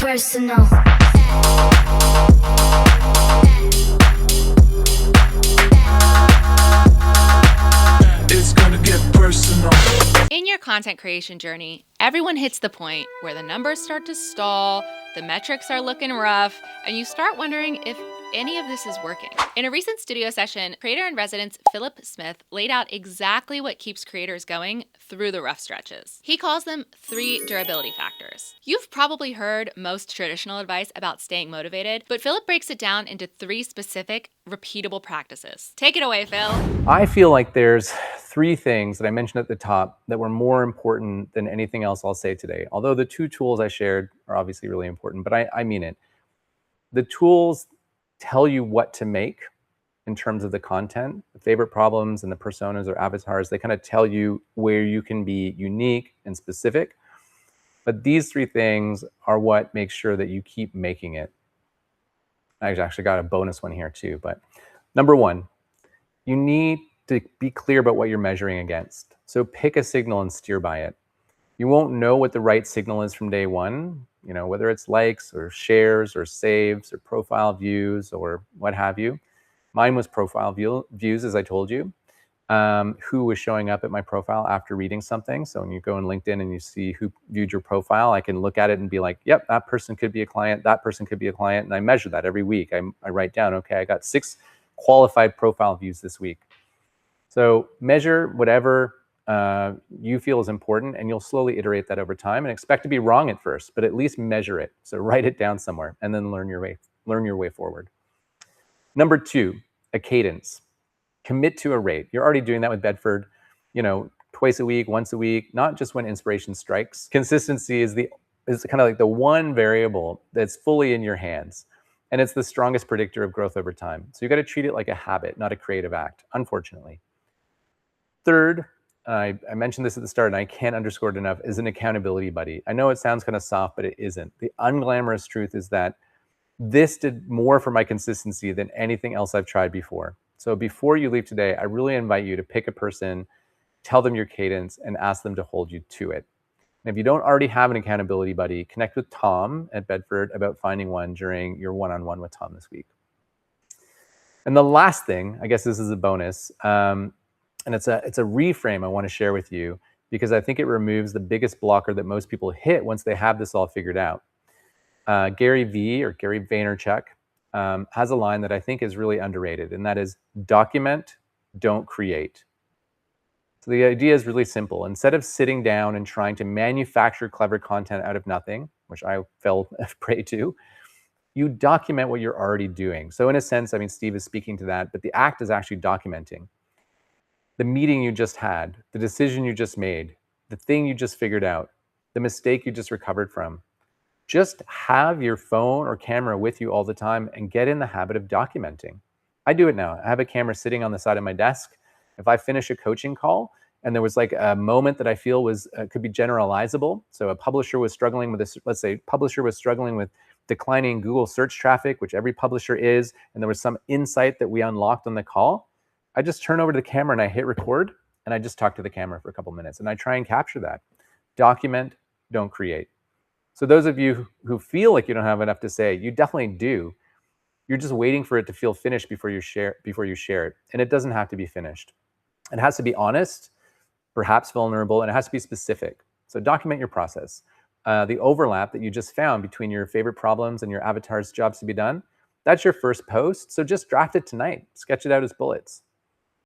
personal. It's gonna get personal. In your content creation journey, everyone hits the point where the numbers start to stall, the metrics are looking rough, and you start wondering if any of this is working. In a recent studio session, creator-in-residence Phillip Smith laid out exactly what keeps creators going through the rough stretches. He calls them 3 durability factors. You've probably heard most traditional advice about staying motivated, but Phillip breaks it down into 3 specific, repeatable practices. Take it away, Phil. I feel like there's 3 things that I mentioned at the top that were more important than anything else I'll say today. Although the 2 tools I shared are obviously really important, but I mean it. The tools tell you what to make in terms of the content, the favorite problems and the personas or avatars. They kind of tell you where you can be unique and specific. But these 3 things are what makes sure that you keep making it. I actually got a bonus one here too. But number 1, you need to be clear about what you're measuring against. So pick a signal and steer by it. You won't know what the right signal is from day one, whether it's likes or shares or saves or profile views or what have you. Mine was profile views, as I told you. Who was showing up at my profile after reading something. So when you go on LinkedIn and you see who viewed your profile, I can look at it and be like, yep, that person could be a client, that person could be a client. And I measure that every week. I write down, okay, I got 6 qualified profile views this week. So measure whatever you feel is important, and you'll slowly iterate that over time and expect to be wrong at first, but at least measure it. So write it down somewhere and then learn your way forward. Number 2, a cadence. Commit to a rate. You're already doing that with Bedford, twice a week, once a week, not just when inspiration strikes. Consistency is kind of like the one variable that's fully in your hands. And it's the strongest predictor of growth over time. So you got to treat it like a habit, not a creative act, unfortunately. Third, I mentioned this at the start and I can't underscore it enough, is an accountability buddy. I know it sounds kind of soft, but it isn't. The unglamorous truth is that this did more for my consistency than anything else I've tried before. So before you leave today, I really invite you to pick a person, tell them your cadence, and ask them to hold you to it. And if you don't already have an accountability buddy, connect with Tom at Bedford about finding one during your one-on-one with Tom this week. And the last thing, I guess this is a bonus, and it's a reframe I want to share with you because I think it removes the biggest blocker that most people hit once they have this all figured out. Gary Vaynerchuk has a line that I think is really underrated, and that is document, don't create. So the idea is really simple. Instead of sitting down and trying to manufacture clever content out of nothing, which I fell prey to, you document what you're already doing. So in a sense, Steve is speaking to that, but the act is actually documenting. The meeting you just had, the decision you just made, the thing you just figured out, the mistake you just recovered from. Just have your phone or camera with you all the time and get in the habit of documenting. I do it now. I have a camera sitting on the side of my desk. If I finish a coaching call and there was like a moment that I feel could be generalizable. So a publisher was struggling with this, let's say publisher was struggling with declining Google search traffic, which every publisher is, and there was some insight that we unlocked on the call. I just turn over to the camera and I hit record and I just talk to the camera for a couple minutes and I try and capture that. Document, don't create. So those of you who feel like you don't have enough to say, you definitely do. You're just waiting for it to feel finished before you share it. And it doesn't have to be finished. It has to be honest, perhaps vulnerable, and it has to be specific. So document your process. The overlap that you just found between your favorite problems and your avatar's jobs to be done, that's your first post. So just draft it tonight. Sketch it out as bullets.